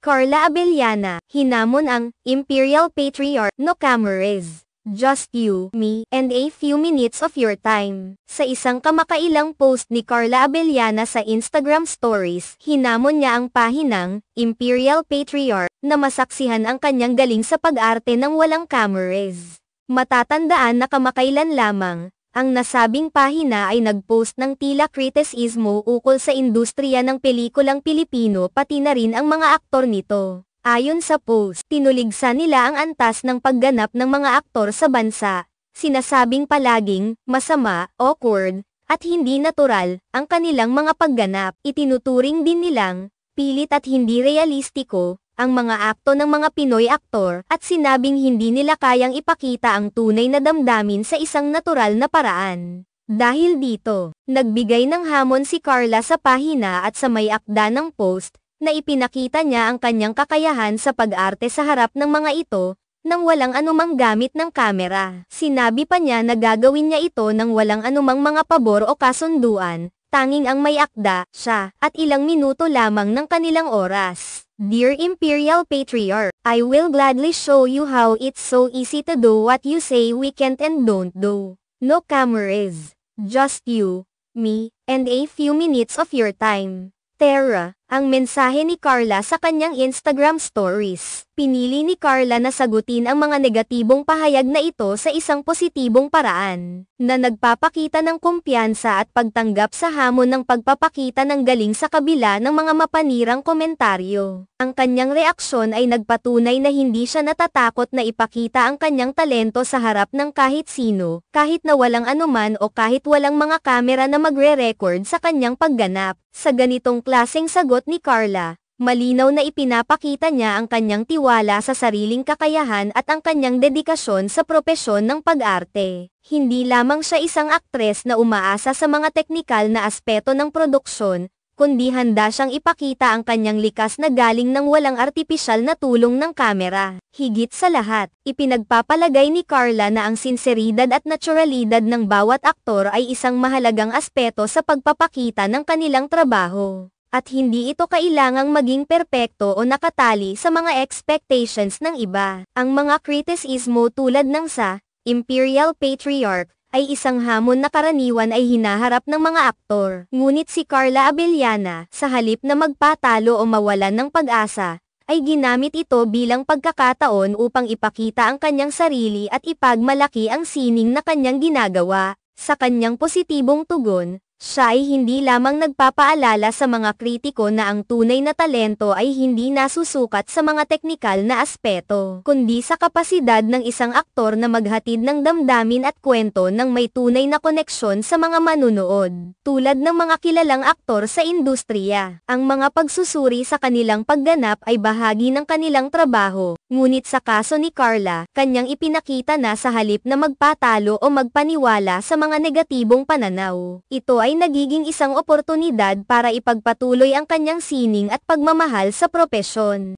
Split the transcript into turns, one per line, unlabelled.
Carla Abellana, hinamon ang Imperial Patriarch, "No cameras. Just you, me, and a few minutes of your time." Sa isang kamakailang post ni Carla Abellana sa Instagram Stories, hinamon niya ang pahinang Imperial Patriarch na masaksihan ang kanyang galing sa pag-arte ng walang cameras. Matatandaan na kamakailan lamang, ang nasabing pahina ay nag-post ng tila kritisismo ukol sa industriya ng pelikulang Pilipino pati na rin ang mga aktor nito. Ayon sa post, tinuligsa nila ang antas ng pagganap ng mga aktor sa bansa. Sinasabing palaging masama, awkward, at hindi natural ang kanilang mga pagganap. Itinuturing din nilang pilit at hindi realistiko ang mga akto ng mga Pinoy aktor at sinabing hindi nila kayang ipakita ang tunay na damdamin sa isang natural na paraan. Dahil dito, nagbigay ng hamon si Carla sa pahina at sa may akda ng post, na ipinakita niya ang kanyang kakayahan sa pag-arte sa harap ng mga ito, nang walang anumang gamit ng kamera. Sinabi pa niya na gagawin niya ito nang walang anumang mga pabor o kasunduan, tanging ang may akda, siya, at ilang minuto lamang ng kanilang oras. "Dear Imperial Patriarch, I will gladly show you how it's so easy to do what you say we can't and don't do. No cameras. Just you, me, and a few minutes of your time." Tara, ang mensahe ni Carla sa kanyang Instagram Stories. Pinili ni Carla na sagutin ang mga negatibong pahayag na ito sa isang positibong paraan, na nagpapakita ng kumpiyansa at pagtanggap sa hamon ng pagpapakita ng galing sa kabila ng mga mapanirang komentaryo. Ang kanyang reaksyon ay nagpatunay na hindi siya natatakot na ipakita ang kanyang talento sa harap ng kahit sino, kahit na walang anuman o kahit walang mga kamera na magre-record sa kanyang pagganap. Sa ganitong klaseng sagot ni Carla, malinaw na ipinapakita niya ang kanyang tiwala sa sariling kakayahan at ang kanyang dedikasyon sa propesyon ng pag-arte. Hindi lamang siya isang aktres na umaasa sa mga teknikal na aspeto ng produksyon, kundi handa siyang ipakita ang kanyang likas na galing ng walang artipisyal na tulong ng kamera. Higit sa lahat, ipinagpapalagay ni Carla na ang sinseridad at naturalidad ng bawat aktor ay isang mahalagang aspeto sa pagpapakita ng kanilang trabaho. At hindi ito kailangang maging perpekto o nakatali sa mga expectations ng iba. Ang mga kritisismo tulad ng sa Imperial Patriarch ay isang hamon na karaniwan ay hinaharap ng mga aktor. Ngunit si Carla Abellana, sa halip na magpatalo o mawalan ng pag-asa, ay ginamit ito bilang pagkakataon upang ipakita ang kanyang sarili at ipagmalaki ang sining na kanyang ginagawa. Sa kanyang positibong tugon, siya ay hindi lamang nagpapaalala sa mga kritiko na ang tunay na talento ay hindi nasusukat sa mga teknikal na aspeto, kundi sa kapasidad ng isang aktor na maghatid ng damdamin at kwento ng may tunay na koneksyon sa mga manunood. Tulad ng mga kilalang aktor sa industriya, ang mga pagsusuri sa kanilang pagganap ay bahagi ng kanilang trabaho. Ngunit sa kaso ni Carla, kanyang ipinakita na sa halip na magpatalo o magpaniwala sa mga negatibong pananaw, ito ay nagiging isang oportunidad para ipagpatuloy ang kanyang sining at pagmamahal sa propesyon.